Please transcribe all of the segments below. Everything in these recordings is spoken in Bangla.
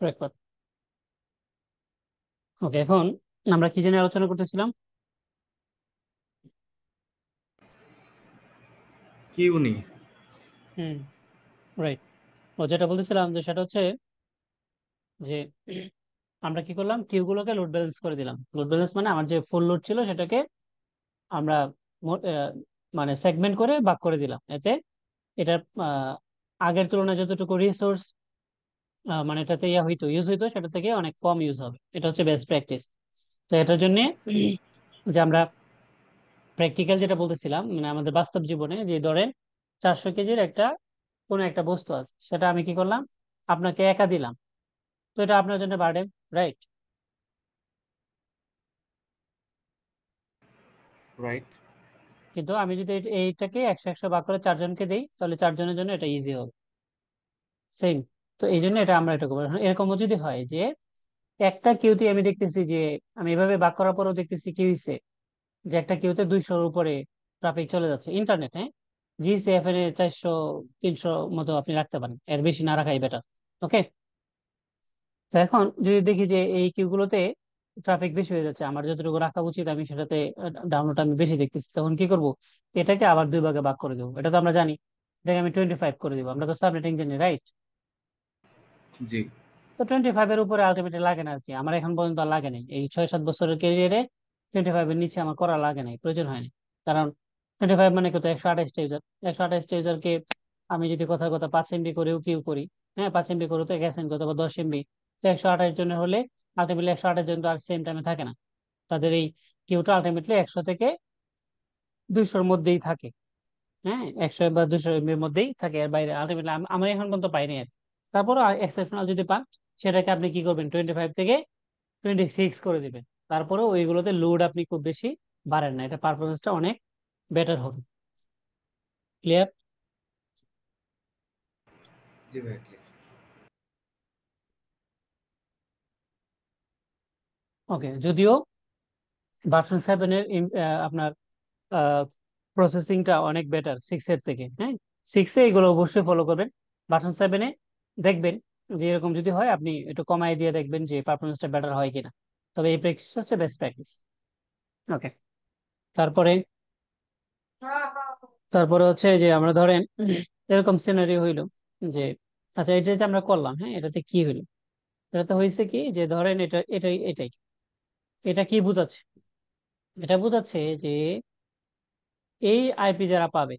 রেকর্ড। ওকে, এখন আমরা কি জন্য আলোচনা করতেছিলাম? কি উনি? হুম, রাইট। ও যেটা বলতেছিলাম যে সেটা হচ্ছে যে আমরা কি করলাম, কিউ গুলোকে লোড ব্যালেন্স করে দিলাম। লোড ব্যালেন্স মানে আমার যে ফুল লোড ছিল সেটাকে আমরা মানে সেগমেন্ট করে ভাগ করে দিলাম। এতে এটার আগের তুলনায় যতটুকু রিসোর্স মানে এটাতে ইউজ হইতো সেটা থেকে অনেক কম ইউজ হবে। এটা হচ্ছে বেস্ট প্র্যাকটিস। তো এটার জন্য যে আমরা প্র্যাকটিক্যাল যেটা বলতেছিলাম, মানে আমাদের বাস্তব জীবনে যে ধরেন 400 কেজির একটা কোনো একটা বস্তু আছে, সেটা আমি কি করলাম, আপনাকে একা দিলাম। তো এটা আপনার জন্য বার্ডেন, রাইট? রাইট। কিন্তু আমি যদি এইটাকে 100 100 ভাগ করে 4 জনকে দিই, তাহলে 4 জনের জন্য এটা ইজি হবে। সেম। তো এই জন্য এটা আমরা এটা করবো। এখন এরকমও যদি হয় যে একটা কিউতে আমি দেখতেছি যে আমি এভাবে ভাগ করার পরেও দেখতেছি কি হয়েছে, যে একটা কিউতে 200-র উপরে ট্রাফিক চলে যাচ্ছে ইন্টারনেট, হ্যাঁ। জিসিএফএন এ 400 300 মতো আপনি রাখতে পারেন, এর বেশি না রাখাই বেটার। ওকে। তো এখন যদি দেখি যে এই কিউগুলোতে ট্রাফিক বেশি হয়ে যাচ্ছে, আমার যতটুকু রাখা উচিত আমি সেটাতে ডাউনলোড আমি বেশি দেখতেছি, তখন কি করব, এটাকে আবার দুই ভাগে ভাগ করে দেবো। এটা তো আমরা জানি। এটাকে আমি 25 করে দিব, আমরা তো সাবনেটিং জানি, রাইট? জি। তো 25-এর উপরে আলটিমেটলি লাগে না আর কি, আমার এখন পর্যন্ত আর লাগে নাই এই 6 7 বছরের ক্যারিয়ারে। 25-এর নিচে আমার করা লাগে নাই, প্রয়োজন হয়নি। কারণ 25 মানে কত, 128টা ইউজার। 128টা ইউজারকে আমি যদি কথার কথা 5 MB করেও কিউ করি, হ্যাঁ, 5 MB করে তো গেছেন কত বা 10 MB। তো 128 জনের হলে আলটিমেটলি 128 জন তো আর সেম টাইমে থাকে না। তাদের এই কিউটা আলটিমেটলি 100 থেকে 200-র মধ্যেই থাকে। হ্যাঁ, 100 বা 200 MB-র মধ্যেই থাকে, এর বাইরে আলটিমেটলি আমি এখন পর্যন্ত পাইনি আর। তারপর এক্সেপশনাল যদি পান, সেটাকে আপনি কি করবেন, 25 থেকে 26 করে দিবেন। তারপরেও ওইগুলোতে লোড আপনি খুব বেশি বাড়েন না, এটা পারফরমেন্সটা অনেক বেটার হবে। ক্লিয়ার? জি ভাই, ক্লিয়ার। ওকে, যদিও ভার্সন 7-এর আপনার প্রসেসিংটা অনেক বেটার 6-এর থেকে, হ্যাঁ। 6-এ এগুলো অবশ্যই ফলো করবেন। ভার্সন 7-এ দেখবেন যে এরকম যদি হয়, আপনি একটু কমাই দিয়ে দেখবেন যে পারফরমেন্সটা বেটার হয় কিনা। তবে এই প্র্যাকটিস হচ্ছে বেস্ট প্র্যাকটিস। ওকে। তারপরে তারপরে হচ্ছে যে আমরা ধরেন এরকম সিনারি হইলো যে, আচ্ছা এটা যে আমরা করলাম, হ্যাঁ, এটাতে কি হইলো? এটাতে হয়েছে কি যে ধরেন এটাই এটা কি বোঝাচ্ছে? এটা বোঝাচ্ছে যে এই আইপি যারা পাবে,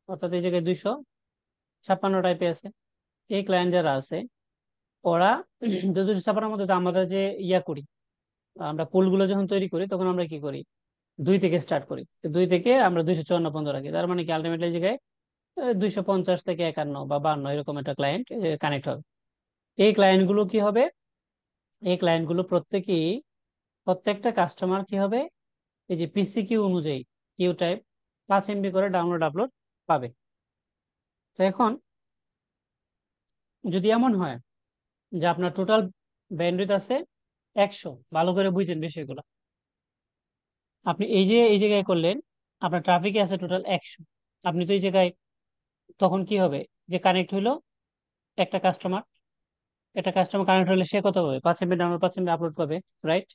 অর্থাৎ এই জায়গায় 256টা আইপি আছে, এই ক্লায়েন্ট যারা আছে ওরা 256-র মধ্যে তো আমাদের যে করি, আমরা পুলগুলো যখন তৈরি করি তখন আমরা কি করি, 2 থেকে স্টার্ট করি। তো 2 থেকে আমরা 254 পর্যন্ত রাখি, তার মানে কি আলটিমেটলি এই জায়গায় 250 থেকে 51 বা 52 এরকম একটা ক্লায়েন্ট কানেক্ট হবে। এই ক্লায়েন্ট গুলো কি হবে, এই ক্লায়েন্ট গুলো প্রত্যেকটা কাস্টমার কি হবে, এই যে পিসি কিউ অনুযায়ী কিউ টাইপ 5 MB করে ডাউনলোড আপলোড পাবে। তো এখন যদি এমন হয় যে আপনার টোটাল ব্যান্ডউইথ আছে 100, ভালো করে বুঝছেন বিষয়গুলো। আপনি এই জায়গায় করলেন, আপনার ট্রাফিকে আছে টোটাল 100। আপনি তো এই জায়গায় তখন কি হবে, যে কানেক্ট হইলো একটা কাস্টমার, একটা কাস্টমার কানেক্ট হলে সে কত পাবে, 5 MB ডাউনলোড, 5 MB আপলোড পাবে, রাইট?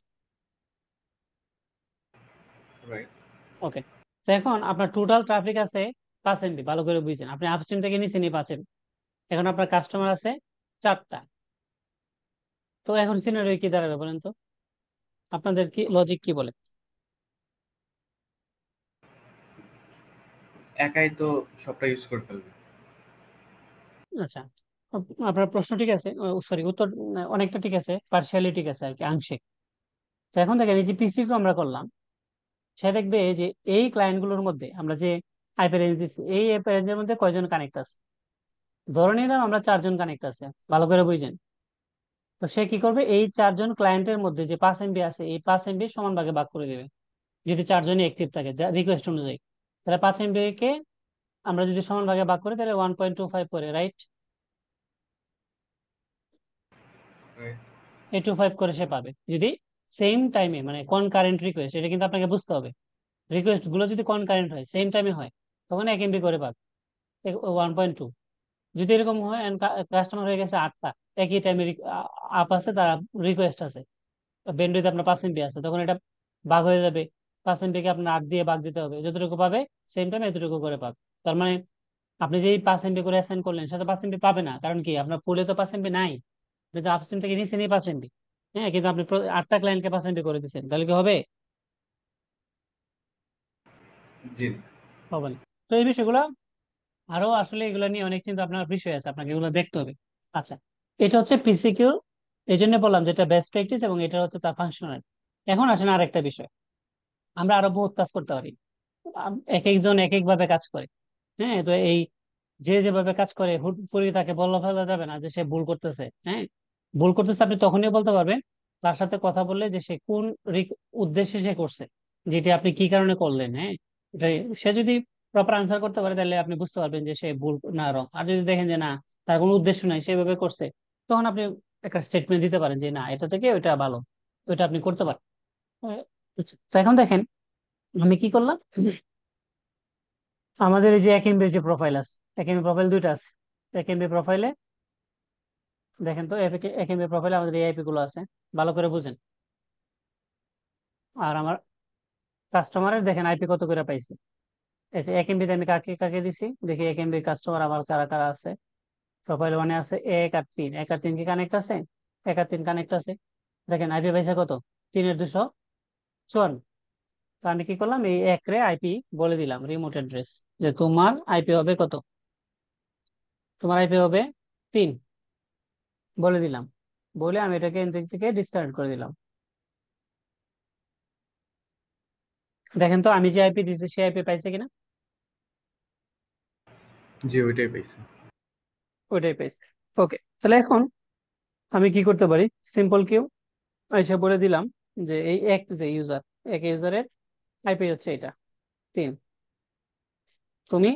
রাইট। ওকে। তো এখন আপনার টোটাল ট্রাফিক আছে 5 MB, ভালো করে বুঝছেন, আপনি আপস্ট্রিম থেকে নিচে নিয়ে 5 MB। এখন আপনার কাস্টমার আছে 4টা। তো এখন সিনারিও কি দাঁড়াবে বলেন তো? আপনাদের কি লজিক কি বলে? একাই তো সবটা ইউজ করে ফেলবে। আচ্ছা, আপনার প্রশ্ন ঠিক আছে, সরি উত্তর অনেকটা ঠিক আছে, পার্শিয়ালি ঠিক আছে আর কি, আংশিক। তো এখন দেখেন এই যে পিসি আমরা করলাম, সে দেখবে যে এই ক্লায়েন্ট গুলোর মধ্যে আমরা যে আইপি রেঞ্জ দিচ্ছি, এই আইপি রেঞ্জের মধ্যে কয়জন কানেক্ট আছে। ধরে নিলাম আমরা 4 জন কানেক্ট আছে, ভালো করে বুঝছেন। তো সে কি করবে, এই 4 জন ক্লায়েন্টের মধ্যে যে 5 MB আছে, এই 5 MB সমান ভাগে ভাগ করে দেবে। যদি 4 জনই অ্যাক্টিভ থাকে রিকোয়েস্ট অনুযায়ী, তাহলে 5 MB কে আমরা যদি সমান ভাগে ভাগ করি তাহলে 1.25 করে, রাইট? রাইট। 825 করে সে পাবে যদি সেম টাইমে, মানে কনকারেন্ট রিকোয়েস্ট, এটা কিন্তু আপনাকে বুঝতে হবে। রিকোয়েস্ট গুলো যদি কনকারেন্ট হয়, সেম টাইমে হয়, তখন 1 MB করে পাবে, 1.2। যদি এরকম হয় কাস্টমার হয়ে গেছে 8টা, একই টাইমে আপ আছে, তার রিকোয়েস্ট আছে, ব্যান্ডউইথ আপনার 5 MB আছে, তখন এটা ভাগ হয়ে যাবে। 5 MB কে আপনার 8 দিয়ে ভাগ দিতে হবে, যতটুকু পাবে সেম টাইম এতটুকু করে পাবে। তার মানে আপনি যেই 5 MB করে অ্যাসাইন করলেন সেটা 5 MB পাবে না, কারণ কি আপনার পুলে তো 5 MB নাই, আপনি তো আপস্ট্রিম থেকে নিচে নিয়ে 5 MB। হ্যাঁ, কিন্তু আপনি 8টা ক্লায়েন্টকে 5 MB করে দিচ্ছেন, তাহলে কি হবে? জি। হবে না। তো এই বিষয়গুলো আরো আসলে এগুলো নিয়ে অনেক চিন্তা আপনার বিষয় আছে, আপনাকে এগুলো দেখতে হবে। আচ্ছা, এটা হচ্ছে পিসিকিউ, এই জন্য বললাম যেটা বেস্ট প্র্যাকটিস এবং এটা হচ্ছে তার ফাংশনাল। এখন আসেন আরেকটা বিষয়, আমরা আরো বহুত কাজ করতে পারি। এক একজন এক এক ভাবে কাজ করে। হ্যাঁ, তো এই যে যেভাবে কাজ করে হুট করে তাকে বলা ফেলা যাবে না যে সে ভুল করতেছে। হ্যাঁ, ভুল করতেছে আপনি তখনই বলতে পারবেন তার সাথে কথা বললে যে সে কোন উদ্দেশ্যে সে করছে, যেটি আপনি কি কারণে করলেন। হ্যাঁ, এটা সে যদি প্রপার আনসার করতে পারে তাহলে আপনি বুঝতে পারবেন যে সে ভুল না রং। আর যদি দেখেন যে না, তার কোনো উদ্দেশ্য নাই, সেভাবে করছে, তখন আপনি একটা স্টেটমেন্ট দিতে পারেন যে না, এটা থেকে ওইটা ভালো, ওইটা আপনি করতে পারেন। আচ্ছা, তো এখন দেখেন আমি কি করলাম। আমাদের এই যে এক এমবির যে প্রোফাইল আছে, এক এমবি প্রোফাইল দুইটা আছে। এক এমবি প্রোফাইলে দেখেন তো, এক এমবি প্রোফাইলে আমাদের এই আইপি গুলো আছে, ভালো করে বুঝেন। আর আমার কাস্টমারের দেখেন আইপি কত করে পাইছে। এই যে এক এমবিতে আমি কাকে কাকে দিছি, দেখি এক এমবি কাস্টমার আমার কারা কারা আছে। প্রোফাইল ওয়ানে আছে 1 আর 3, 1 আর 3 কি কানেক্ট আছে? 1 আর 3 কানেক্ট আছে। দেখেন আইপি পাইছে কত? 3-এর 254। তো আমি কি করলাম, এই এক রে আইপি বলে দিলাম, রিমোট অ্যাড্রেস, যে তোমার আইপি হবে কত, তোমার আইপি হবে 3, বলে দিলাম। বলে আমি এটাকে এনথিং থেকে ডিসকানেক্ট করে দিলাম। দেখেন তো আমি যে আইপি দিচ্ছি সেই আইপি পাইছে কিনা। জি, ওইটাই পাইছি। ওইটাই পাইছে। ওকে, তাহলে এখন আমি কি করতে পারি, সিম্পল কিউ এসে বলে দিলাম যে এই এক যে ইউজার, এক ইউজারের আইপি হচ্ছে এটা 3, তুমি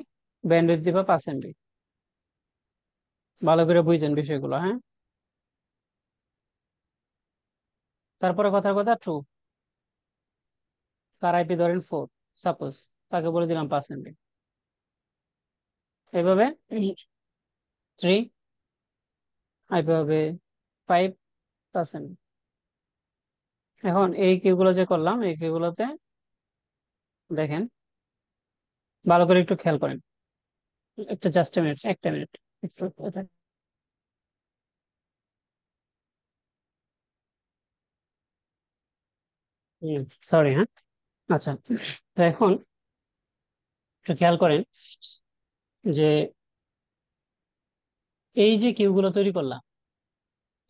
ব্যান্ডউইথ দিবা 5 MB। ভালো করে বুঝছেন বিষয়গুলো? হ্যাঁ, তারপরে কথার কথা ট্রু, তার আইপি ধরেন 4, সাপোজ, তাকে বলে দিলাম 5 MB। এইভাবে 3 আইপি হবে 5%। এখন এই কিউগুলো যে করলাম, এই কিউগুলোতে দেখেন ভালো করে একটু খেয়াল করেন, একটা জাস্ট মিনিট, একটা মিনিট। সরি, হ্যাঁ। আচ্ছা, তো এখন একটু খেয়াল করেন যে এই যে কিউ গুলো তৈরি করলাম,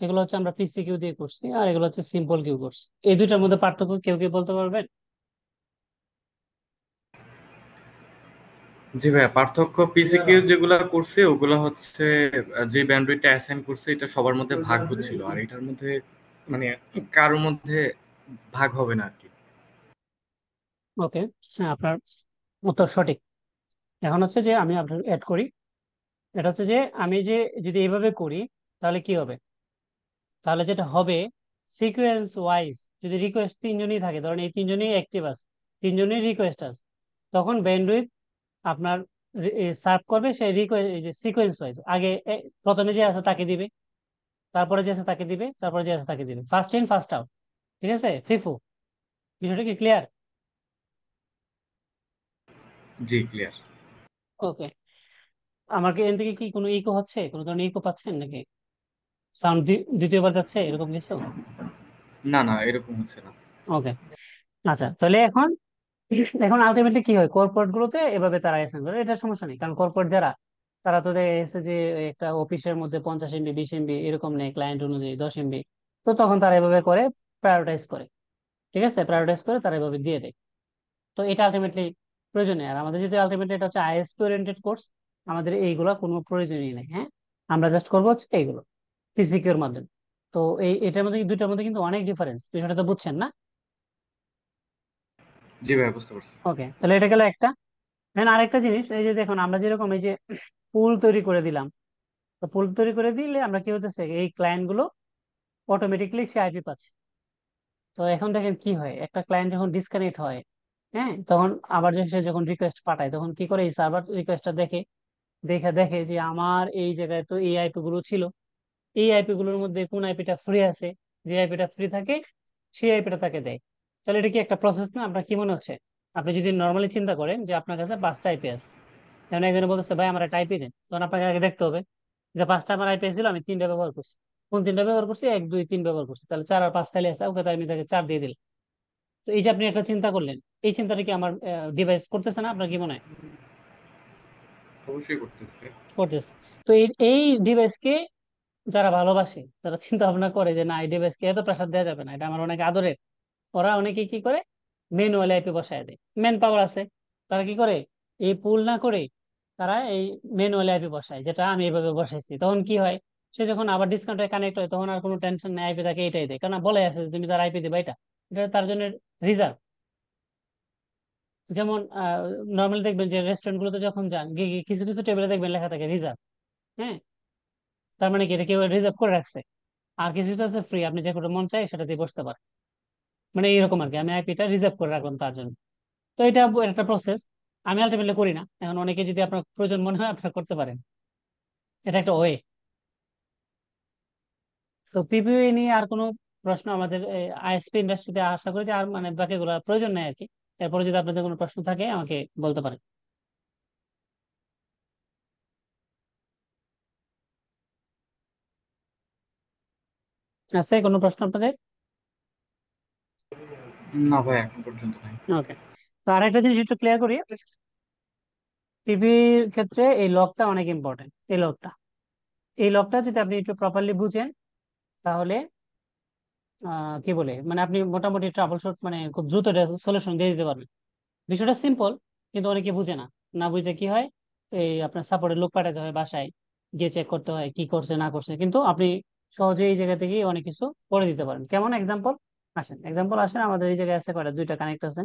এগুলো হচ্ছে আমরা পিসি কিউ দিয়ে করছি, আর এগুলো হচ্ছে সিম্পল কিউ করছি। এই দুইটার মধ্যে পার্থক্য কেউ কি বলতে পারবেন? জি ভাইয়া, পার্থক্য পিসিকিউ যেগুলা করছে ওগুলা হচ্ছে যে ব্যান্ডউইথটা অ্যাসাইন করছে এটা সবার মধ্যে ভাগ হচ্ছিল, আর এটার মধ্যে মানে কারোর মধ্যে ভাগ হবে না আর কি। ওকে, হ্যাঁ, আপনার উত্তর সঠিক। এখন হচ্ছে যে আমি আপনার অ্যাড করি, এটা হচ্ছে যে আমি যে যদি এইভাবে করি তাহলে কি হবে, তাহলে যেটা হবে সিকোয়েন্স ওয়াইজ, যদি রিকোয়েস্ট তিনজনই থাকে, ধরেন এই তিনজনই অ্যাক্টিভ আছে, তিনজনই রিকোয়েস্ট আছে, তখন ব্যান্ডউইথ আপনার সার্ভ করবে সেই রিকোয়েস্ট, এই যে সিকোয়েন্স ওয়াইজ, আগে প্রথমে যে আছে তাকে দিবে, তারপরে যে আছে তাকে দিবে, তারপরে যে আছে তাকে দিবে, ফার্স্ট ইন ফার্স্ট আউট। ঠিক আছে, ফিফো, বিষয়টা কি ক্লিয়ার? জি, ক্লিয়ার। ওকে, আমার কি এখান থেকে কি কোনো ইকো হচ্ছে, কোনো ধরনের ইকো পাচ্ছেন নাকি? সাউন্ড দ্বিতীয়বার যাচ্ছে এরকম কিছু? না না, এরকম হচ্ছে না। ওকে, আচ্ছা, তাহলে এখন এখন আলটিমেটলি কি হয়, কর্পোরেট গুলোতে এভাবে তারা অ্যাসাইন করে, এটা সমস্যা নেই, কারণ কর্পোরেট যারা, তারা তো দেখা গেছে যে একটা অফিসের মধ্যে 50 MB 20 MB এরকম নেই, ক্লায়েন্ট অনুযায়ী 10 MB। তো তখন তারা এভাবে করে, প্রায়োরিটাইজ করে। ঠিক আছে, প্রায়োরিটাইজ করে তারা এভাবে দিয়ে দেয়। তো এটা আলটিমেটলি প্রয়োজনীয়, আর আমাদের যদি আলটিমেটলি এটা হচ্ছে আইএসপি ওরিয়েন্টেড কোর্স, আমাদের এইগুলা কোনো প্রয়োজনই নেই। হ্যাঁ, আমরা জাস্ট করবো হচ্ছে এইগুলো ফিজিক্যাল মাধ্যমে। তো এই এটার মধ্যে দুইটার মধ্যে কিন্তু অনেক ডিফারেন্স, বিষয়টা তো বুঝছেন না? জি ভাইয়া, বুঝতে পারছি। ওকে, তাহলে এটা গেল একটা। এখন আরেকটা জিনিস, এই যে দেখুন আমরা যেরকম এই যে পুল তৈরি করে দিলাম, তো পুল তৈরি করে দিলে আমরা কি হতেছে, এই ক্লায়েন্ট গুলো অটোমেটিকলি সে আইপি পাচ্ছে। তো এখন দেখেন কি হয়, একটা ক্লায়েন্ট যখন ডিসকানেক্ট হয়, হ্যাঁ, তখন আবার যখন সে যখন রিকোয়েস্ট পাঠায়, তখন কি করে, এই সার্ভার রিকোয়েস্টটা দেখে, দেখে দেখে যে আমার এই জায়গায় তো এই আইপি গুলো ছিল, এই আইপি গুলোর মধ্যে কোন আইপিটা ফ্রি আছে, যে আইপিটা ফ্রি থাকে সেই আইপিটা তাকে দেয়। তাহলে এটা কি একটা প্রসেস না? আপনার কি মনে হচ্ছে? আপনি যদি নর্মালি চিন্তা করেন যে আপনার কাছে 5টা আইপি আছে, যেমন একজনে বলতেছে ভাই আমার একটা আইপি দেন, তখন আপনাকে আগে দেখতে হবে যে 5টা আমার আইপি ছিল, আমি 3টা ব্যবহার করছি, কোন 3টা ব্যবহার করছি, 1 2 3 ব্যবহার করছি, তাহলে 4 আর 5 খালি আছে, ওকে তাই আমি তাকে 4 দিয়ে দিলাম। তো এই যে আপনি একটা চিন্তা করলেন, এই চিন্তাটা কি আমার ডিভাইস করতেছে না? আপনার কি মনে হয়? অবশ্যই করতেছে। করতেছে। তো এই এই ডিভাইসকে যারা ভালোবাসে, যারা চিন্তা ভাবনা করে যে না এই ডিভাইসকে এত প্রেসার দেওয়া যাবে না, এটা আমার অনেক আদরের, ওরা অনেকে কি করে, ম্যানুয়ালি আইপি বসায় দেয়। ম্যান পাওয়ার আছে, তারা কি করে, এই পুল না করে তারা এই ম্যানুয়ালি আইপি বসায়, যেটা আমি এইভাবে বসাইছি। তখন কি হয়, সে যখন আবার ডিসকাউন্টে কানেক্ট হয় তখন আর কোনো টেনশন নেই, আইপি তাকে এটাই দেয়, কারণ বলে আছে যে তুমি তার আইপি দিবা, এটা এটা তার জন্য রিজার্ভ। যেমন নর্মালি দেখবেন যে রেস্টুরেন্ট গুলোতে যখন যান, গিয়ে গিয়ে কিছু কিছু টেবিলে দেখবেন লেখা থাকে রিজার্ভ। হ্যাঁ, তার মানে কি এটা কেউ রিজার্ভ করে রাখছে। আর কিছু কিছু আছে ফ্রি, আপনি যে কোনো মন চাই সেটা দিয়ে বসতে পারেন। মানে এইরকম আর কি, আমি আইপিটা রিজার্ভ করে রাখলাম তার জন্য। তো এটা একটা প্রসেস, আমি আলটিমেটলি করি না। এখন অনেকে যদি আপনার প্রয়োজন মনে হয় আপনারা করতে পারেন, এটা একটা ওয়ে। তো পিপিও নিয়ে আর কোনো প্রশ্ন আমাদের আইএসপি ইন্ডাস্ট্রিতে আশা করি যে আর মানে বাকিগুলো প্রয়োজন নেই আর কি। এরপরে যদি আপনাদের কোনো প্রশ্ন থাকে আমাকে বলতে পারেন। আছে কোনো প্রশ্ন আপনাদের? না ভাই, এখন পর্যন্ত নাই। ওকে। তো আরেকটা জিনিস একটু ক্লিয়ার করি, পিপির ক্ষেত্রে এই লকটা অনেক ইম্পর্টেন্ট। এই লকটা যদি আপনি একটু প্রপারলি বুঝেন, তাহলে কি বলে মানে আপনি মোটামুটি ট্রাবল শুট মানে খুব দ্রুত সলিউশন দিয়ে দিতে পারবেন। বিষয়টা সিম্পল, কিন্তু অনেকে বুঝে না। না বুঝে কি হয়, এই আপনার সাপোর্টের লোক পাঠাতে হয় বাসায়, গিয়ে চেক করতে হয় কি করছে না করছে, কিন্তু আপনি সহজে এই জায়গা থেকে অনেক কিছু করে দিতে পারেন। কেমন এক্সাম্পল? আসেন আমাদের এই জায়গায় আছে কয়টা, 2টা কানেক্ট আছে।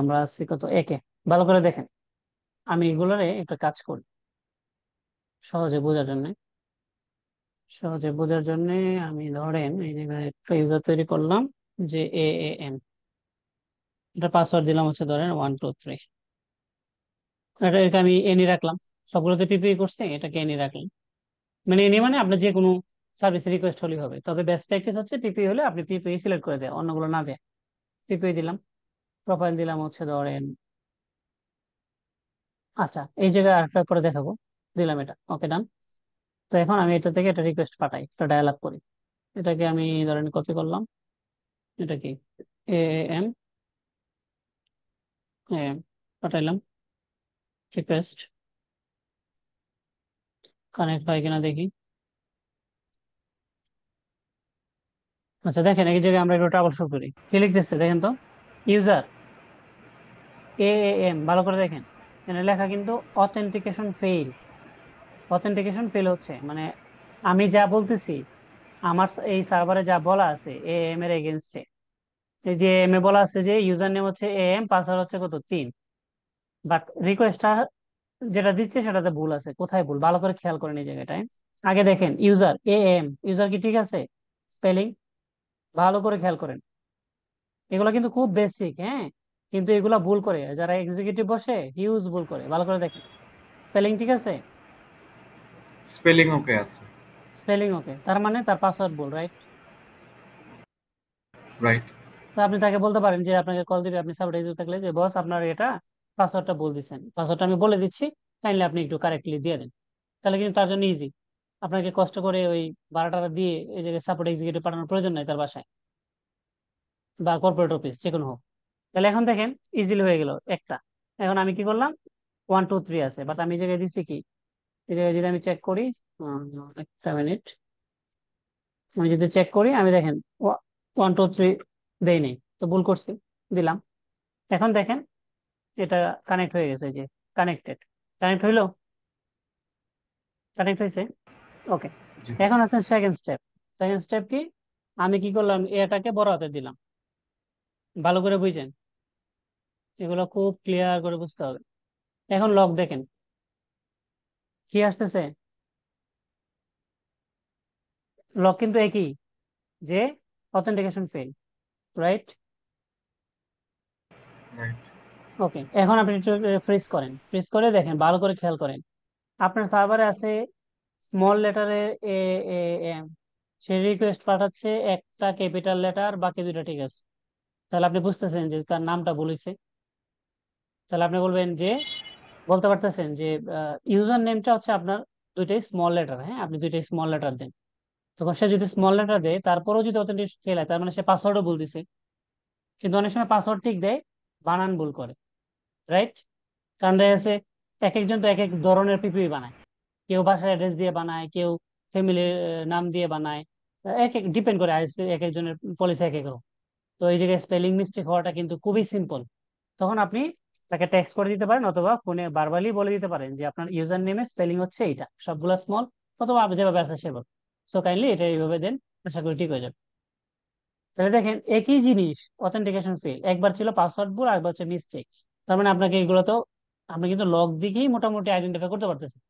আমরা আছি কত, একে। ভালো করে দেখেন, আমি এগুলোরে একটা কাজ করি সহজে বোঝার জন্য। আমি ধরেন এই জায়গায় একটা ইউজার তৈরি করলাম, যে এএএন, এটা পাসওয়ার্ড দিলাম হচ্ছে ধরেন 1 2 3। এটাকে আমি এনি রাখলাম, সবগুলোতে পিপিই করছে, এটাকে এনি রাখলাম। মানে এনি মানে আপনার যে কোনো সার্ভিস রিকোয়েস্ট হলেই হবে, তবে বেস্ট প্র্যাকটিস হচ্ছে পিপিই হলে আপনি পিপিই সিলেক্ট করে দেয়, অন্যগুলো না দেয়। পিপিই দিলাম, প্রোফাইল দিলাম হচ্ছে ধরেন, আচ্ছা এই জায়গায় আরেকটা পরে দেখাবো, দিলাম এটা, ওকে ডান। তো এখন আমি এটা থেকে একটা রিকোয়েস্ট পাঠাই, একটা ডায়াল আপ করি। এটাকে আমি ধরেন কপি করলাম, এটা কি এএম, পাঠাইলাম রিকোয়েস্ট, কানেক্ট হয় কিনা দেখি। আচ্ছা দেখেন এই জায়গায় আমরা একটু ট্রাবল শুরু করি, কি লিখতেছে দেখেন তো, ইউজার এএম, ভালো করে দেখেন, এখানে লেখা কিন্তু অথেন্টিকেশন ফেইল। অথেন্টিকেশন ফেল হচ্ছে মানে আমি যা বলতেছি, আমার এই সার্ভারে যা বলা আছে এএম এর এগেনস্টে, এই যে এম এ বলা আছে যে ইউজার নেম হচ্ছে এএম, পাসওয়ার্ড হচ্ছে কত 3, বাট রিকোয়েস্টটা যেটা দিচ্ছে সেটাতে ভুল আছে। কোথায় ভুল ভালো করে খেয়াল করেন এই জায়গাটায়। আগে দেখেন ইউজার এএম, ইউজার কি ঠিক আছে? স্পেলিং ভালো করে খেয়াল করেন, এগুলো কিন্তু খুব বেসিক, হ্যাঁ, কিন্তু এগুলা ভুল করে যারা এক্সিকিউটিভ বসে, হিউজ ভুল করে। ভালো করে দেখেন স্পেলিং ঠিক আছে, স্পেলিং ওকে আছে। স্পেলিং ওকে, তার মানে তার পাসওয়ার্ড ভুল, রাইট? রাইট। তো আপনি তাকে বলতে পারেন যে আপনাকে কল দিবে, আপনি সাপোর্ট থাকলে, যে বস আপনার এটা পাসওয়ার্ডটা বল দিচ্ছেন, পাসওয়ার্ডটা আমি বলে দিচ্ছি, কাইন্ডলি আপনি একটু কারেক্টলি দিয়ে দেন। তাহলে কিন্তু তার জন্য ইজি, আপনাকে কষ্ট করে ওই ভাড়াটা দিয়ে এই জায়গায় সাপোর্ট এক্সিকিউটিভ পাঠানোর প্রয়োজন নাই তার বাসায় বা কর্পোরেট অফিস যে কোনো হোক। তাহলে এখন দেখেন ইজিলি হয়ে গেল একটা। এখন আমি কি করলাম, 1 2 3 আছে, বাট আমি এই জায়গায় দিচ্ছি কি, এই জায়গায় যদি আমি চেক করি, একটা মিনিট, আমি যদি চেক করি আমি দেখেন 1 2 3 দেই নেই, তো ভুল করছি, দিলাম। এখন দেখেন এটা কানেক্ট হয়ে গেছে, এই যে কানেক্টেড, কানেক্ট হইলো, কানেক্ট হয়েছে, ওকে। জি। এখন আছে সেকেন্ড স্টেপ। সেকেন্ড স্টেপ কি, আমি কি করলাম, এটাকে বড় হাতে দিলাম। ভালো করে বুঝছেন, এগুলো খুব ক্লিয়ার করে বুঝতে হবে। এখন লক দেখেন কি আসতেছে, লক কিন্তু একই, যে অথেন্টিকেশন ফেল, রাইট? রাইট। ওকে, এখন আপনি একটু ফ্রিজ করেন, ফ্রিজ করে দেখেন, ভালো করে খেয়াল করেন, আপনার সার্ভারে আছে স্মল লেটারে এ এ এম, সে রিকোয়েস্ট পাঠাচ্ছে একটা ক্যাপিটাল লেটার, বাকি দুইটা ঠিক আছে। তাহলে আপনি বুঝতেছেন যে তার নামটা ভুল হয়েছে। তাহলে আপনি বলবেন যে, বলতে পারতেছেন যে ইউজার নেমটা হচ্ছে আপনার দুইটাই স্মল লেটার, হ্যাঁ আপনি দুইটাই স্মল লেটার দেন। তখন সে যদি স্মল লেটার দেয়, তারপরেও যদি অথেন্টিকেশন ফেল হয়, তার মানে সে পাসওয়ার্ডও ভুল দিছে। কিন্তু অনেক সময় পাসওয়ার্ড ঠিক দেয়, বানান ভুল করে, রাইট? কারণ দেখা গেছে এক একজন তো এক এক ধরনের পিপিই বানায়। কেউ বাসার অ্যাড্রেস দিয়ে বানায়, কেউ ফ্যামিলির নাম দিয়ে বানায়। এক এক ডিপেন্ড করে, আইএসপি এক একজনের পলিসি এক এক রকম। তো এই জায়গায় স্পেলিং মিস্টেক হওয়াটা কিন্তু খুবই সিম্পল। তখন আপনি তাকে টেক্সট করে দিতে পারেন, অথবা ফোনে ভার্বালি বলে দিতে পারেন যে আপনার ইউজার নেমের স্পেলিং হচ্ছে এইটা, সবগুলা স্মল, অথবা আপনি যেভাবে আছে সেভাবে। সো কাইন্ডলি এটা এইভাবে দেন, আশা করি ঠিক হয়ে যাবে। তাহলে দেখেন একই জিনিস, অথেন্টিকেশন ফেল, একবার ছিল পাসওয়ার্ড ভুল, আরেকবার হচ্ছে মিস্টেক। তার মানে আপনাকে এগুলো তো, আপনি কিন্তু লগ দিকেই মোটামুটি আইডেন্টিফাই করতে পারতেছেন।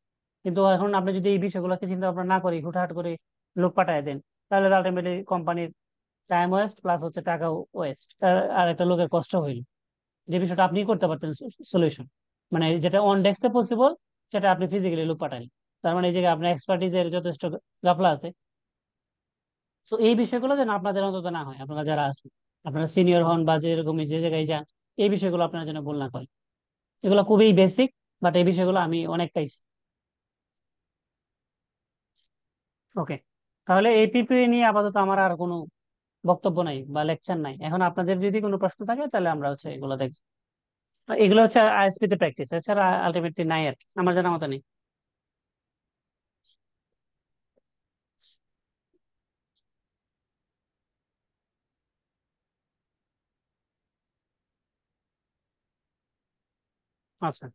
কিন্তু এখন আপনি যদি এই বিষয়গুলোকে চিন্তা ভাবনা না করি, হুটহাট করে লোক পাঠায় দেন, তাহলে আলটিমেটলি কোম্পানির টাইম ওয়েস্ট প্লাস হচ্ছে টাকা ওয়েস্ট, আর একটা লোকের কষ্ট হইল। যে বিষয়টা আপনি করতে পারতেন সলিউশন, মানে যেটা অন ডেস্কে পসিবল, সেটা আপনি ফিজিক্যালি লোক পাঠান। তার মানে এই জায়গায় আপনার এক্সপার্টিজের যথেষ্ট গাফলা আছে। তো এই বিষয়গুলো যেন আপনাদের অন্তত না হয়, আপনারা যারা আছেন, আপনারা সিনিয়র হন বা যেরকম যে জায়গায় যান, এই বিষয়গুলো আপনারা যেন ভুল না করেন। এগুলো খুবই বেসিক, বাট এই বিষয়গুলো আমি অনেক পাইছি। ওকে, তাহলে এই পিপিএ নিয়ে আপাতত আমার আর কোনো বক্তব্য নাই বা লেকচার নাই। এখন আপনাদের যদি কোনো প্রশ্ন থাকে তাহলে আমরা হচ্ছে এগুলো দেখি। এগুলো হচ্ছে আইএসপি তে প্র্যাকটিস, এছাড়া আলটিমেটলি নাই আর কি, আমার জানা মতো নেই। আচ্ছা,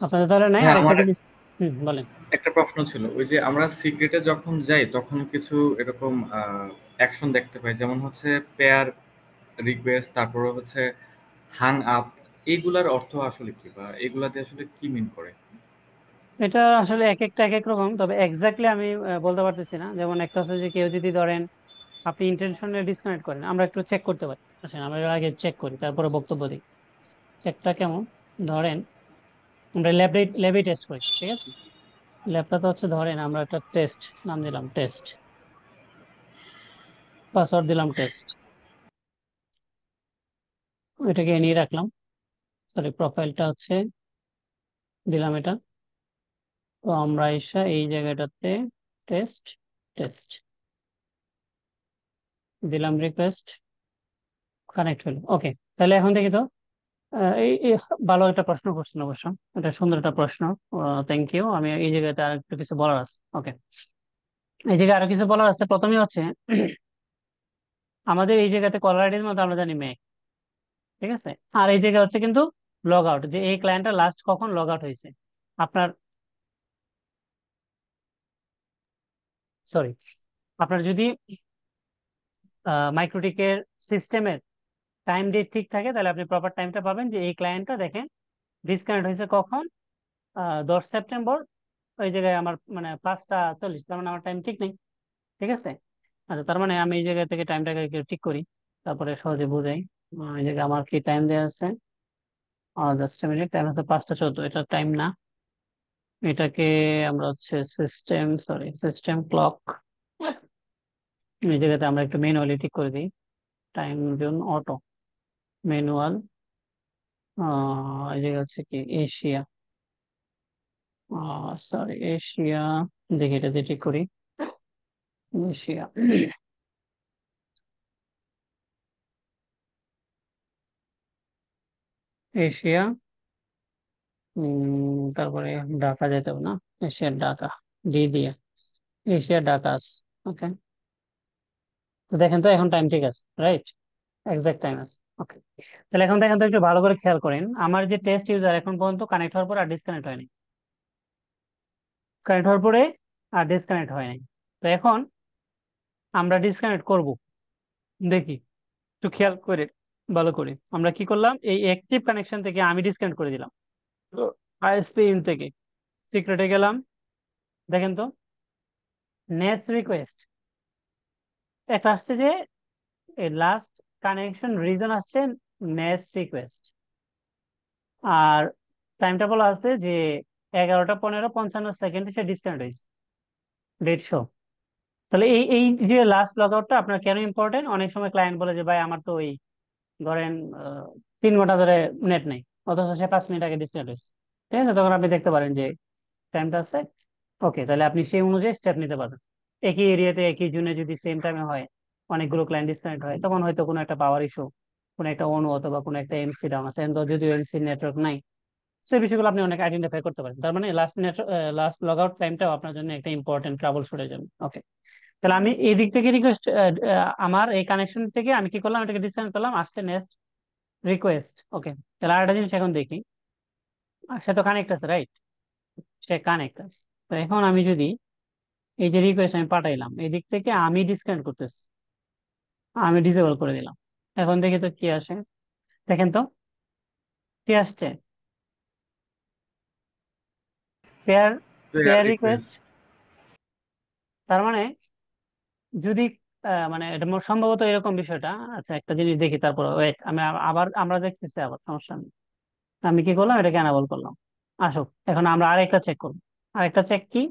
আপনাদের তাহলে নাই হ্যাঁ, আরেকটা আমার জিনিস। হুম, বলেন। একটা প্রশ্ন ছিল, ওই যে আমরা সিক্রেটে যখন যাই তখন কিছু এরকম অ্যাকশন দেখতে পাই, যেমন হচ্ছে পেয়ার রিকোয়েস্ট, তারপরে হচ্ছে হাং আপ। এইগুলার অর্থ আসলে কি, বা এগুলাতে আসলে কি মিন করে? এটা আসলে এক একটা এক এক রকম, তবে এক্স্যাক্টলি আমি বলতে পারতেছি না। যেমন একটা হচ্ছে যে কেউ যদি ধরেন আপনি ইন্টেনশনে ডিসকানেক্ট করেন, আমরা একটু চেক করতে পারি। আচ্ছা, আমরা এর আগে চেক করি, তারপরে বক্তব্য দিই। চেকটা কেমন, ধরেন আমরা ল্যাবে টেস্ট করি, ঠিক আছে? ল্যাবটা তো হচ্ছে, ধরেন আমরা একটা টেস্ট নাম দিলাম, টেস্ট, পাসওয়ার্ড দিলাম টেস্ট, এটাকে নিয়ে রাখলাম। সরি, প্রোফাইলটা হচ্ছে দিলাম এটা। তো আমরা এসে এই জায়গাটাতে টেস্ট, টেস্ট দিলাম, রিকোয়েস্ট, কানেক্ট হলো। ওকে, তাহলে এখন দেখি তো। এই ভালো একটা প্রশ্ন করছেন অবশ্য, এটা সুন্দর একটা প্রশ্ন। Thank you. আমি এই জায়গাতে আর একটু কিছু বলার আছে। ওকে, এই জায়গায় আরো কিছু বলার আছে। প্রথমে হচ্ছে আমাদের এই জায়গাতে কলার আইডির মধ্যে আমরা জানি মেক, ঠিক আছে? আর এই জায়গা হচ্ছে কিন্তু লগ আউট, যে এই ক্লায়েন্টটা লাস্ট কখন লগ আউট হয়েছে। আপনার, সরি, আপনার যদি মাইক্রোটিকের সিস্টেমের টাইম ডেট ঠিক থাকে, তাহলে আপনি প্রপার টাইমটা পাবেন যে এই ক্লায়েন্টটা দেখেন ডিসকানেক্ট হয়েছে কখন, 10 সেপ্টেম্বর। ওই জায়গায় আমার মানে 5টা 40, তার মানে আমার টাইম ঠিক নেই, ঠিক আছে? আচ্ছা, তার মানে আমি এই জায়গা থেকে টাইমটাকে একটু ঠিক করি, তারপরে সহজে বোঝাই। এই জায়গায় আমার কি টাইম দেওয়া আছে, জাস্ট মিনিট, টাইম হচ্ছে 5টা 14, এটা টাইম না। এটাকে আমরা হচ্ছে সিস্টেম, সরি সিস্টেম ক্লক, এই জায়গাতে আমরা একটু ম্যানুয়ালি ঠিক করে দিই। টাইম জোন অটো, ম্যানুয়াল, এই জায়গা হচ্ছে কি এশিয়া, সরি এশিয়া, দেখি এটা দিয়ে ঠিক করি। এশিয়া, এশিয়া, তারপরে ঢাকা যেতে হবে না, এশিয়ার ঢাকা, ডি দিয়ে এশিয়ার ঢাকা। ওকে, তো দেখেন তো এখন টাইম ঠিক আছে, রাইট? এক্সাক্ট টাইম আছে। ওকে, তাহলে এখন দেখেন তো, একটু ভালো করে খেয়াল করেন, আমার যে টেস্ট ইউজার এখন পর্যন্ত কানেক্ট হওয়ার পর আর ডিসকানেক্ট হয়নি, কানেক্ট হওয়ার পরে আর ডিসকানেক্ট হয়নি। তো এখন আমরা ডিসকানেক্ট করব, দেখি, একটু খেয়াল করে, ভালো করে আমরা কি করলাম, এই অ্যাক্টিভ কানেকশন থেকে আমি ডিসকানেক্ট করে দিলাম। তো আইএসপি ইন থেকে সিক্রেটে গেলাম, দেখেন তো নেক্সট রিকোয়েস্ট একটা আসছে, যে লাস্ট কানেকশন রিজন আসছে নেক্সট রিকোয়েস্ট, আর টাইমটা বলা আছে যে 11:15:55 সে ডিসকানেক্ট হয়েছে। Date show. তাহলে এই এই যে লাস্ট লগ আউটটা আপনার কেন ইম্পর্টেন্ট? অনেক সময় ক্লায়েন্ট বলে যে ভাই আমার তো ওই ধরেন 3 ঘন্টা ধরে নেট নেই, অথচ সে 5 মিনিট আগে ডিসকানেক্ট হয়েছে। ঠিক আছে, তখন আপনি দেখতে পারেন যে টাইমটা আছে। ওকে, তাহলে আপনি সেই অনুযায়ী স্টেপ নিতে পারবেন। একই এরিয়াতে একই জুনে যদি সেম টাইমে হয়, অনেকগুলো ক্লায়েন্ট ডিসকানেক্ট হয়, তখন হয়তো কোনো একটা পাওয়ার ইস্যু, কোনো একটা অনু অথবা কোনো একটা এমসি ডাউন আছে, যদিও এমসি নেটওয়ার্ক নাই। সেই বিষয়গুলো আপনি অনেক আইডেন্টিফাই করতে পারেন। তার মানে লাস্ট লগ আউট টাইমটাও আপনার জন্য একটা ইম্পর্টেন্ট ট্রাবল শুটের জন্য। ওকে, তাহলে আমি এই দিক থেকে রিকোয়েস্ট, আমার এই কানেকশন থেকে আমি কি করলাম, এটাকে ডিসকানেক্ট করলাম, আসতে নেক্সট রিকোয়েস্ট। ওকে, তাহলে আরেকটা জিনিস এখন দেখি। সে তো কানেক্ট আছে, রাইট? সে কানেক্ট আছে। তো এখন আমি যদি এই যে রিকোয়েস্ট আমি পাঠাইলাম, এই দিক থেকে আমি ডিসকানেক্ট করতেছি, আমি ডিসেবল করে দিলাম। এখন দেখি তো কি আসে, দেখেন তো কি আসছে। Pair, pair pair request. Request. তার মানে যদি মানে এটা সম্ভবত এরকম বিষয়টা। আচ্ছা, একটা জিনিস দেখি, তারপর ওয়েট, আমি আবার আমরা দেখতেছি, আবার সমস্যা নেই। আমি কি করলাম, এটাকে অ্যানাবল করলাম। আসুক, এখন আমরা আরেকটা চেক করবো। আরেকটা চেক কি?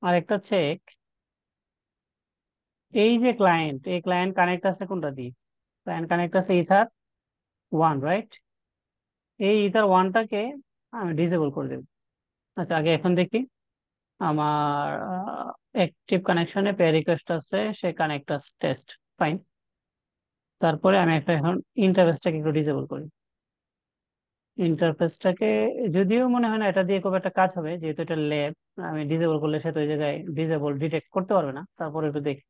আরেকটা চেক, এই যে ক্লায়েন্ট, এই ক্লায়েন্ট কানেক্ট আছে কোনটা দিয়ে? ক্লায়েন্ট কানেক্ট আছে ইথার ওয়ান, রাইট? এই ইথার ওয়ানটাকে আমি ডিসেবল করে দেবো। আচ্ছা, আগে এখন দেখি আমার অ্যাক্টিভ কানেকশনে পেয়ার রিকোয়েস্ট আছে, সে কানেক্ট আছে, টেস্ট, ফাইন। তারপরে আমি একটা এখন ইন্টারফেসটাকে একটু ডিসেবল করি। ইন্টারফেসটাকে যদিও মনে হয় না এটা দিয়ে খুব একটা কাজ হবে, যেহেতু এটা ল্যাব। আমি ডিসেবল করলে সে তো ওই জায়গায় ডিসেবল ডিটেক্ট করতে পারবে না। তারপরে একটু দেখি,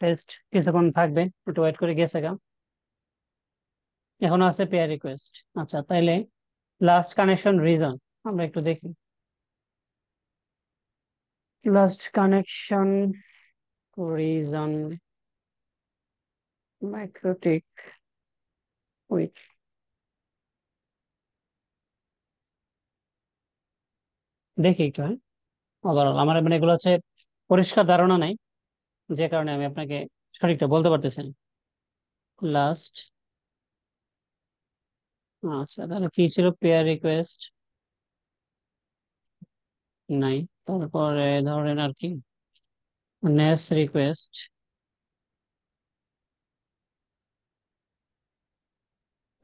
টেস্ট কিছুক্ষণ থাকবে, একটু ওয়েট করে গেছে গা। এখনো আছে পেয়ার রিকোয়েস্ট। আচ্ছা, তাইলে লাস্ট কানেকশন রিজন আমরা একটু দেখি। Last connection reason MikroTik, with, দেখি একটু, হ্যাঁ। ওভারঅল আমার মানে এগুলো হচ্ছে পরিষ্কার ধারণা নাই, যে কারণে আমি আপনাকে সঠিকটা বলতে পারতেছি না। লাস্ট, আচ্ছা তাহলে কি ছিল, পেয়ার রিকোয়েস্ট নাই, তারপরে ধরেন আর কি নেস রিকোয়েস্ট,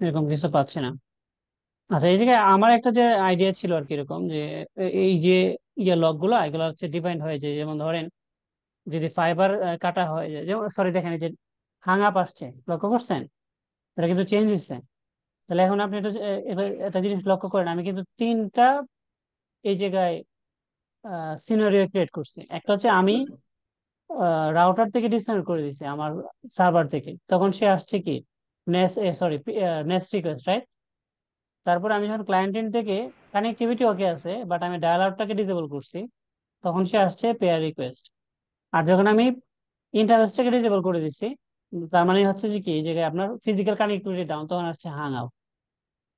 এরকম কিছু পাচ্ছি না। আচ্ছা, এই জায়গায় আমার একটা যে আইডিয়া ছিল আর কি, এরকম যে এই যে লগ গুলো, এগুলো হচ্ছে ডিফাইন্ড হয়েছে। যেমন ধরেন যদি ফাইবার কাটা হয়, যেমন সরি দেখেন এই যে হাং আপ আসছে, লক্ষ্য করছেন? এটা কিন্তু চেঞ্জ হচ্ছে। তাহলে এখন আপনি একটা জিনিস লক্ষ্য করেন, আমি কিন্তু তিনটা এই জায়গায় সিনারিও ক্রিয়েট করছি। একটা হচ্ছে আমি রাউটার থেকে ডিসকানেক্ট করে দিছি আমার সার্ভার থেকে, তখন সে আসছে কি নেস, সরি, নেস রিকোয়েস্ট, রাইট? তারপর আমি যখন ক্লায়েন্ট এন্ড থেকে কানেক্টিভিটি ওকে আছে, বাট আমি ডায়াল আউটটাকে ডিসেবল করছি, তখন সে আসছে পেয়ার রিকোয়েস্ট। আর যখন আমি ইন্টারফেসটাকে ডিসেবল করে দিচ্ছি, তার মানে হচ্ছে যে কি এই জায়গায় আপনার ফিজিক্যাল কানেক্টিভিটি ডাউন, তখন আসছে হাং আউট।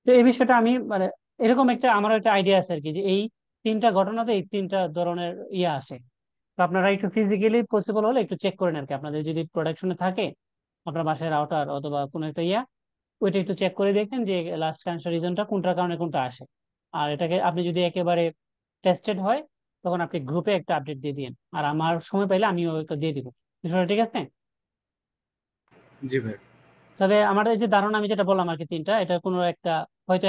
তো এই বিষয়টা আমি মানে এরকম একটা আমার একটা আইডিয়া আছে আর কি, যে এই তিনটা ঘটনাতে এই তিনটা ধরনের ইয়ে আসে। তো আপনারা একটু ফিজিক্যালি পসিবল হলে একটু চেক করেন আর কি, আপনাদের যদি প্রোডাকশনে থাকে আপনার বাসায় রাউটার অথবা কোনো একটা ইয়া, ওইটা একটু চেক করে দেখেন যে লাস্ট কানেকশন রিজনটা কোনটার কারণে কোনটা আসে। আর এটাকে আপনি যদি একেবারে টেস্টেড হয়, তখন আপনি গ্রুপে একটা আপডেট দিয়ে দিন, আর আমার সময় পাইলে আমিও একটা দিয়ে দিব। বিষয়টা ঠিক আছে? জি ভাই। তবে আমার এই যে ধারণা আমি যেটা বললাম আর কি তিনটা, এটা কোনো একটা হয়তো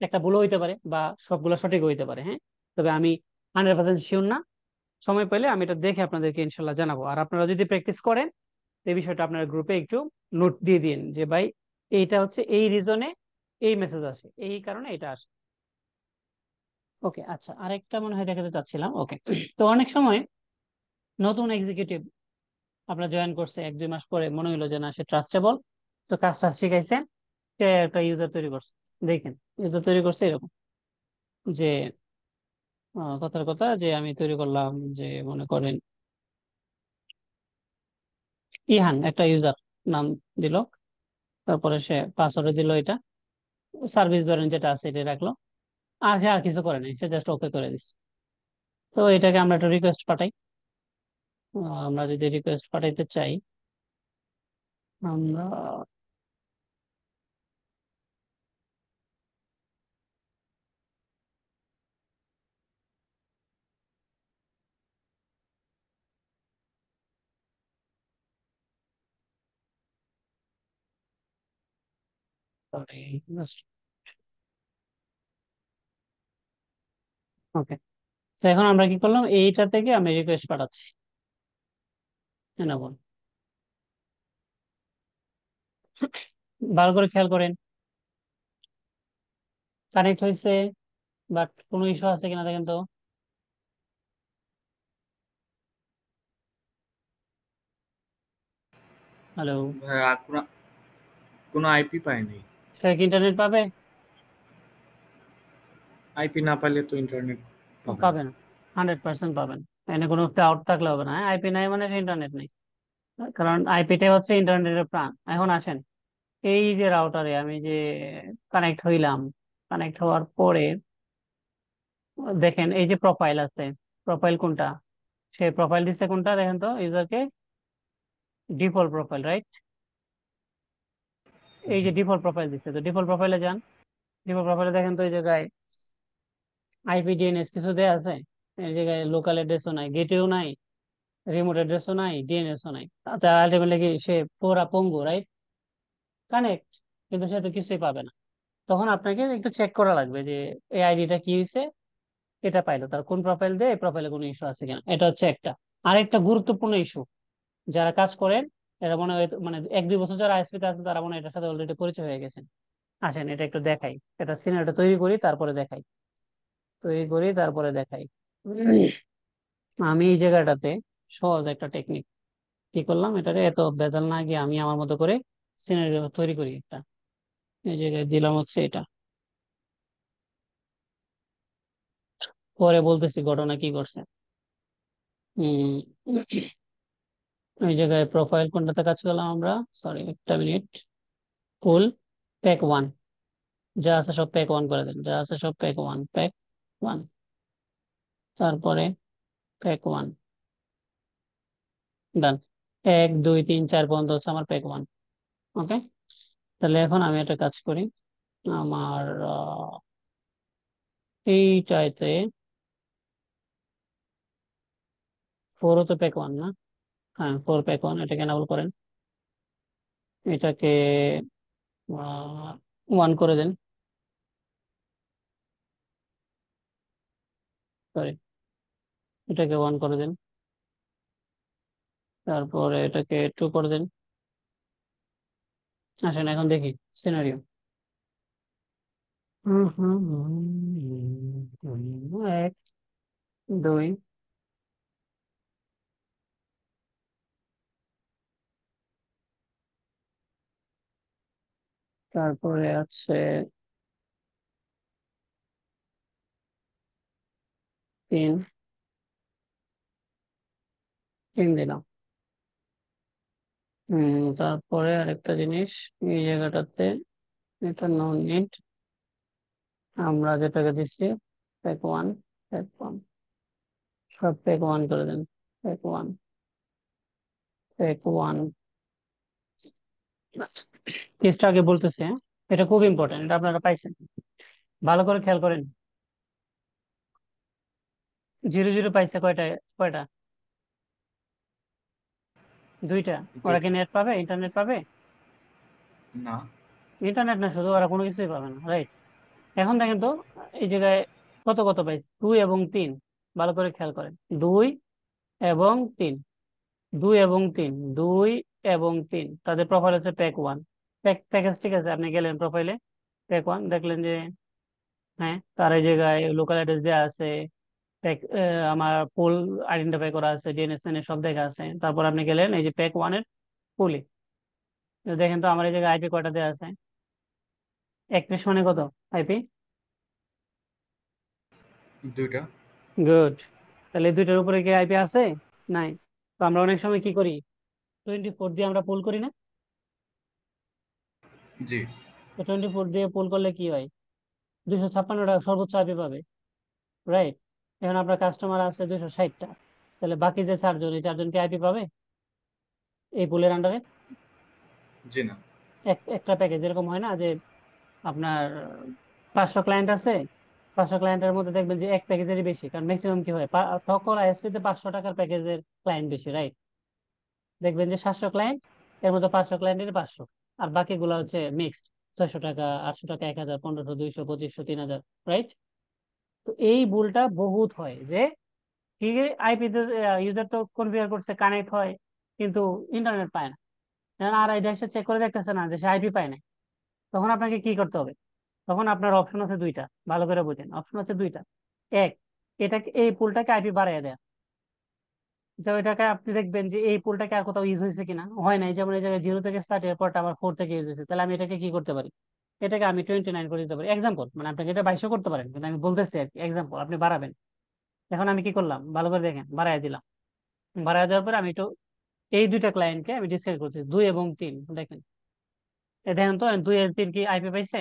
একটা ভুলও হইতে পারে বা সবগুলো সঠিক হইতে পারে, হ্যাঁ। তবে আমি 100% শিওর না। সময় পেলে আমি এটা দেখে আপনাদেরকে ইনশাল্লাহ জানাবো। আর আপনারা যদি প্র্যাকটিস করেন, এই বিষয়টা আপনার গ্রুপে একটু নোট দিয়ে দিন যে ভাই এইটা হচ্ছে এই রিজনে এই মেসেজ আসে, এই কারণে এটা আসে। ওকে, আচ্ছা, আরেকটা মনে হয় দেখাতে চাচ্ছিলাম। ওকে, তো অনেক সময় নতুন এক্সিকিউটিভ আপনার জয়েন করছে, 1-2 মাস পরে মনে হলো যে না সে ট্রাস্টেবল, তো কাজটা শিখাইছে, সে একটা ইউজার তৈরি করছে। দেখেন, ইউজার তৈরি করছে এরকম যে কথার কথা যে আমি তৈরি করলাম, যে মনে করেন ইহান একটা ইউজার নাম দিল, তারপরে সে পাসওয়ার্ড দিল, এটা সার্ভিস ধরেন যেটা আছে এটা রাখলো, আর সে আর কিছু করে নাই, সে জাস্ট ওকে করে দিচ্ছে। তো এটাকে আমরা একটা রিকোয়েস্ট পাঠাই। আমরা যদি রিকোয়েস্ট পাঠাইতে চাই, আমরা ওকে, তো এখন আমরা কি করলাম, এইটা থেকে আমি রিকোয়েস্ট পাঠাচ্ছি। না বল, ভালো করে খেয়াল করেন, কানেক্ট হয়েছে, বাট কোনো ইস্যু আছে কিনা দেখেন তো। হ্যালো? ভাইয়া কোনো কোনো আইপি পাইনি। সে কি ইন্টারনেট পাবে? আইপি না পাইলে তো ইন্টারনেট পাবে না। পাবে না, 100% পাবেন। এনে কোনো ডাউট থাকলে হবে না, আইপি নাই মানে ইন্টারনেট নেই। কারণ আইপিটাই হচ্ছে ইন্টারনেটের প্রাণ। এখন আসেন, এই যে রাউটারে আমি যে কানেক্ট হইলাম, কানেক্ট হওয়ার পরে দেখেন এই যে প্রোফাইল আছে, প্রোফাইল কোনটা, সেই প্রোফাইল দিচ্ছে কোনটা দেখেন তো, ইউজারকে ডিফল্ট প্রোফাইল, রাইট? এই জি। যে ডিফল্ট প্রোফাইল দিচ্ছে, তো ডিফল্ট প্রোফাইলে যান। ডিফল্ট প্রোফাইলে দেখেন তো এই জায়গায় আইপি ডিএনএস কিছু দেয়া আছে? এই জায়গায় লোকাল অ্যাড্রেসও নাই, গেটওয়েও নাই, রিমোট অ্যাড্রেসও নাই, ডিএনএসও নাই। তাতে আলটিমেটলি কি সে পুরা পঙ্গু, রাইট? কানেক্ট, কিন্তু সে তো কিছুই পাবে না। তখন আপনাকে একটু চেক করা লাগবে যে এই আইডিটা কি হয়েছে, এটা পাইলো তার কোন প্রোফাইল দিয়ে, এই প্রোফাইলে কোনো ইস্যু আছে কিনা, এটা হচ্ছে একটা। আরেকটা গুরুত্বপূর্ণ ইস্যু, যারা কাজ করেন এরা মনে হয় মানে 1-2 বছর যারা আইএসপি তে আছে তারা মনে হয় এটার সাথে অলরেডি পরিচয় হয়ে গেছেন। আসেন এটা একটু দেখাই, এটা সিনারিটা তৈরি করি তারপরে দেখাই, তৈরি করি তারপরে দেখাই। আমি এই জায়গাটাতে সহজ একটা টেকনিক কি করলাম, এটারে এত ভেজাল না গিয়ে আমি আমার মতো করে সিনারি তৈরি করি একটা। এই জায়গায় দিলাম হচ্ছে এটা, পরে বলতেছি ঘটনা কি করছে। হম, এই জায়গায় প্রোফাইল কোনটাতে কাজ করলাম আমরা, সরি একটা মিনিট, কুল প্যাক 1, যা আছে সব প্যাক 1 করে দেন, যা আছে সব প্যাক 1, প্যাক 1, তারপরে প্যাক 1, ডান। 1 2 3 4 পর্যন্ত হচ্ছে আমার প্যাক 1। ওকে, তাহলে এখন আমি একটা কাজ করি, আমার এইটাইতে 4ও তো প্যাক 1 না? হ্যাঁ, 4 প্যাক 1, এটাকে এনেবল করেন, এটাকে 1 করে দেন, সরি, এটাকে 1 করে দেন, তারপরে এটাকে 2 করে দেন। আসেন এখন দেখি সিনারিও। 1 2, তারপরে আছে 3, 3 দিলাম। তারপরে আরেকটা জিনিস, এই জায়গাটাতে এটা নো নিড, আমরা যেটাকে দিচ্ছি প্যাক 1, প্যাক 1, সব প্যাক 1 করে দেন, প্যাক 1, প্যাক 1। কেসটা আগে বলতেছে, হ্যাঁ? এটা খুব ইম্পর্টেন্ট, এটা আপনারা পাইছেন, ভালো করে খেয়াল করেন। 0 0 পাইছে কয়টা, কয়টা? দুইটা। ওরা কি দুইটা। নেট পাবে, ইন্টারনেট পাবে? না। ইন্টারনেট না শুধু, ওরা কোনো কিছুই পাবে না, রাইট? এখন দেখেন তো এই জায়গায় কত কত পাইছে, 2 এবং 3, ভালো করে খেয়াল করেন, 2 এবং 3, 2 এবং 3, 2 এবং 3, তাদের প্রোফাইল হচ্ছে প্যাক 1, প্যাকেজ, ঠিক আছে? আপনি গেলেন প্রোফাইলে, প্যাক 1 দেখলেন যে হ্যাঁ তার এই জায়গায় লোকাল অ্যাড্রেস দেওয়া আছে, আমার পোল আইডেন্টিফাই করা আছে, ডিএনএস সব দেখা আছে। তারপর আপনি গেলেন এই যে প্যাক 1 এর পোলে, দেখেন তো আমার এই জায়গায় আইপি কয়টা দেওয়া আছে, 31 মানে কত আইপি? দুইটা। গুড। তাহলে এই দুইটার উপরে কি আইপি আছে? নাই। তো আমরা অনেক সময় কি করি, 24 দিয়ে আমরা পোল করি না? জি। তো 24 দিয়ে পোল করলে কি হয়, 256টা সর্বোচ্চ আইপি পাবে, রাইট? এখন আপনার কাস্টমার আছে 260টা, তাহলে বাকি যে 4 জন, এই 4 জন কি আইপি পাবে এই পুলের আন্ডারে? জি না। একটা প্যাকেজ এরকম হয় না যে আপনার 500 ক্লায়েন্ট আছে, 500 ক্লায়েন্টের মধ্যে দেখবেন যে এক প্যাকেজেরই বেশি, কারণ ম্যাক্সিমাম কি হয়, সকল আইএসপি তে 500 টাকার প্যাকেজের ক্লায়েন্ট বেশি, রাইট? দেখবেন যে 700 ক্লায়েন্ট, এর মধ্যে 500 ক্লায়েন্টের 500, আর বাকিগুলো হচ্ছে মিক্সড। 600 টাকা, 800 টাকা, 1000, 1500, 200, 2500, 3000, রাইট? তো এই ভুলটা বহুত হয় যে কি, আইপি ইউজার তো কনফিগার করছে, কানেক্ট হয়, কিন্তু ইন্টারনেট পায় না। এখন আর এটা এসে চেক করে দেখতেছে না যে সে আইপি পায় না। তখন আপনাকে কি করতে হবে? তখন আপনার অপশন আছে দুইটা, ভালো করে বুঝেন, অপশন আছে দুইটা। এক, এটাকে, এই পুলটাকে আইপি বাড়াইয়া দেয়া। যে ওইটাকে আপনি দেখবেন যে এই পুলটাকে আর কোথাও ইউজ হয়েছে কিনা, হয় নাই, যেমন এই জায়গায় 0 থেকে স্টার্ট, এরপরটা আবার 4 থেকে ইউজ হয়েছে, তাহলে আমি এটাকে কি করতে পারি? এটাকে আমি 29 করে দিতে পারি, এক্সাম্পল, মানে আপনাকে এটা 22 করতে পারেন, কিন্তু আমি বলতেছি আর কি, এক্সাম্পল, আপনি বাড়াবেন। এখন আমি কি করলাম, ভালো করে দেখেন, বাড়াই দিলাম। বাড়াই দেওয়ার পরে আমি তো এই দুইটা ক্লায়েন্টকে আমি ডিসকাস করছি, 2 এবং 3, দেখেন। দেখেন তো 2 আর 3 কি আইপি পাইছে?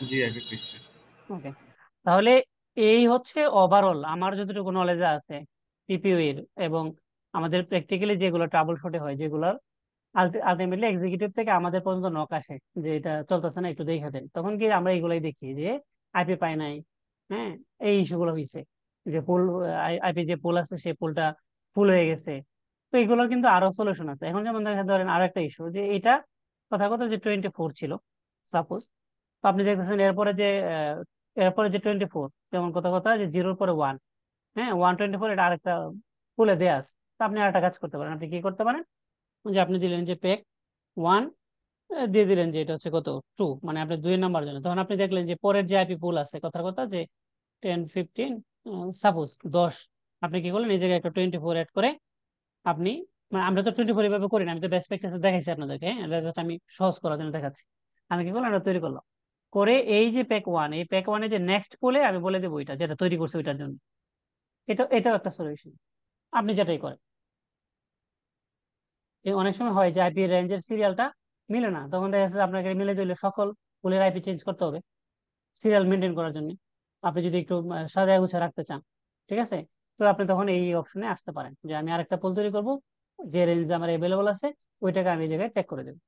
জি আইপি পিছে। ওকে। তাহলে এই হচ্ছে ওভারঅল আমার যতটুকু নলেজে আছে সিপিইউ এর, এবং আমাদের প্র্যাকটিক্যালি যেগুলো ট্রাবল শুটে হয়, যেগুলো আলটিমেটলি এক্সিকিউটিভ থেকে আমাদের পর্যন্ত নক আসে যে এটা চলতেছে না, একটু দেখা দেন, তখন কি আমরা এগুলাই দেখি যে আইপি পাই নাই, হ্যাঁ, এই ইস্যুগুলো হয়েছে, যে পুল, আইপি যে পুল আছে সেই পুলটা ফুল হয়ে গেছে। তো এগুলোর কিন্তু আরো সলিউশন আছে। এখন যেমন ধরেন আরো একটা ইস্যু, যে এটা কথা কথা যে 24 ছিল সাপোজ, তো আপনি দেখতেছেন এরপরে যে 24, যেমন কথা কথা যে 0 পরে 1, হ্যাঁ, 124, এটা আরেকটা পুলে দেয়া আছে। তো আপনি আরেকটা কাজ করতে পারেন, আপনি কি করতে পারেন, যে আপনি দিলেন যে পেক 1, দিয়ে দিলেন যে এটা হচ্ছে কত, 2, মানে আপনি 2 নাম্বার জন্য, তখন আপনি দেখলেন যে পরের যে আইপি পুল আছে কথার কথা যে 10, 15, সাপোজ 10, আপনি কি করলেন, এই জায়গায় একটা 24 অ্যাড করে আপনি, মানে আমরা তো 24 এভাবে করি না, আমি তো বেস্ট প্র্যাকটিসে দেখাইছি আপনাদেরকে, হ্যাঁ, এটা just আমি সহজ করার জন্য দেখাচ্ছি। আমি কি করলাম, এটা তৈরি করলাম, করে এই যে পেক 1, এই পেক 1 যে নেক্সট পুলে আমি বলে দেবো ওইটা যেটা তৈরি করছে ওইটার জন্য। এটাও একটা সলিউশন, আপনি যেটাই করেন। যে অনেক সময় হয় যে আইপি রেঞ্জের সিরিয়ালটা মিলে না, তখন দেখা যাচ্ছে আপনাকে মিলে দিলে সকল পুলের আইপি চেঞ্জ করতে হবে সিরিয়াল মেনটেন করার জন্য, আপনি যদি একটু সাজায় গুছিয়ে রাখতে চান, ঠিক আছে? তো আপনি তখন এই অপশনে আসতে পারেন যে আমি আরেকটা পুল তৈরি করব, যে রেঞ্জ আমার অ্যাভেলেবল আছে ওইটাকে আমি এই জায়গায় ট্যাগ করে দেবো।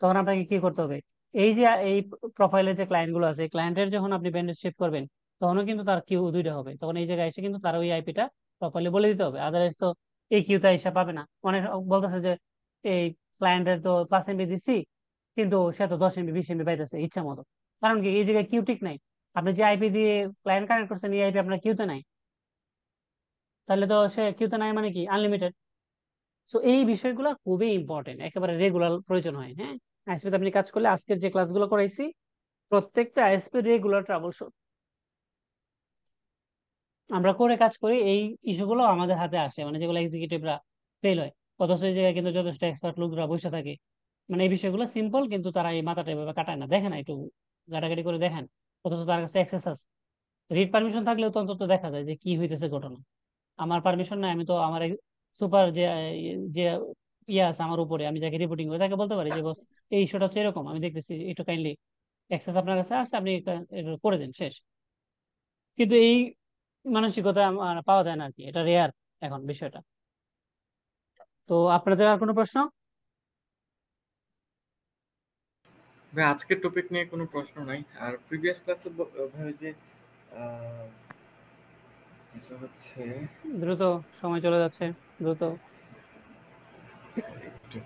তখন আপনাকে কি করতে হবে, এই যে এই প্রোফাইলের যে ক্লায়েন্ট গুলো আছে, ক্লায়েন্টের যখন আপনি ব্যান্ডেজ শিফট করবেন, তখনও কিন্তু তার কিউ দুইটা হবে, তখন এই জায়গায় এসে কিন্তু তার ওই আইপিটা প্রপারলি বলে দিতে হবে, আদারওয়াইজ তো এই কিউটা এসে পাবে না। অনেক বলতেছে যে এই ক্লায়েন্টের তো 5 MB দিচ্ছি, কিন্তু সে তো 10 MB 20 MB পাইতেছে ইচ্ছা মতো। কারণ কি, এই জায়গায় কিউ ঠিক নাই, আপনি যে আইপি দিয়ে ক্লায়েন্ট কানেক্ট করছেন এই আইপি আপনার কিউতে নাই, তাহলে তো সে কিউতে নাই মানে কি আনলিমিটেড। সো এই বিষয়গুলো খুবই ইম্পর্টেন্ট, একেবারে রেগুলার প্রয়োজন হয়, হ্যাঁ। আইএসপি আপনি কাজ করলে, আজকের যে ক্লাসগুলো করাইছি প্রত্যেকটা আইএসপি রেগুলার ট্রাবল শুট আমরা করে কাজ করি, এই ইস্যুগুলো আমাদের হাতে আসে, মানে যেগুলো এক্সিকিউটিভরা ফেল হয়, অথচ এই জায়গায় কিন্তু যথেষ্ট এক্সপার্ট লোকরা বসে থাকে। মানে এই বিষয়গুলো সিম্পল, কিন্তু তারা এই মাথাটা এভাবে কাটায় না, দেখেন না একটু ঘাটাঘাটি করে দেখেন, অথচ তার কাছে অ্যাক্সেস আছে। রিড পারমিশন থাকলেও তো অন্তত দেখা যায় যে কি হইতেছে ঘটনা। আমার পারমিশন নাই, আমি তো আমার সুপার যে যে ইয়ে আছে আমার উপরে, আমি যাকে রিপোর্টিং করি তাকে বলতে পারি যে বস, এই ইস্যুটা হচ্ছে এরকম, আমি দেখতেছি, একটু কাইন্ডলি অ্যাক্সেস আপনার কাছে আছে, আপনি এটা করে দেন, শেষ। কিন্তু এই মানসিকতা পাওয়া যায় না আর কি, এটা রেয়ার এখন বিষয়টা। তো আপনাদের আর কোনো প্রশ্ন? ভাই আজকের টপিক নিয়ে কোনো প্রশ্ন নাই। আর প্রিভিয়াস ক্লাসে ভাই ওই যে আহ, এটা হচ্ছে দ্রুত, সময় চলে যাচ্ছে দ্রুত। একটু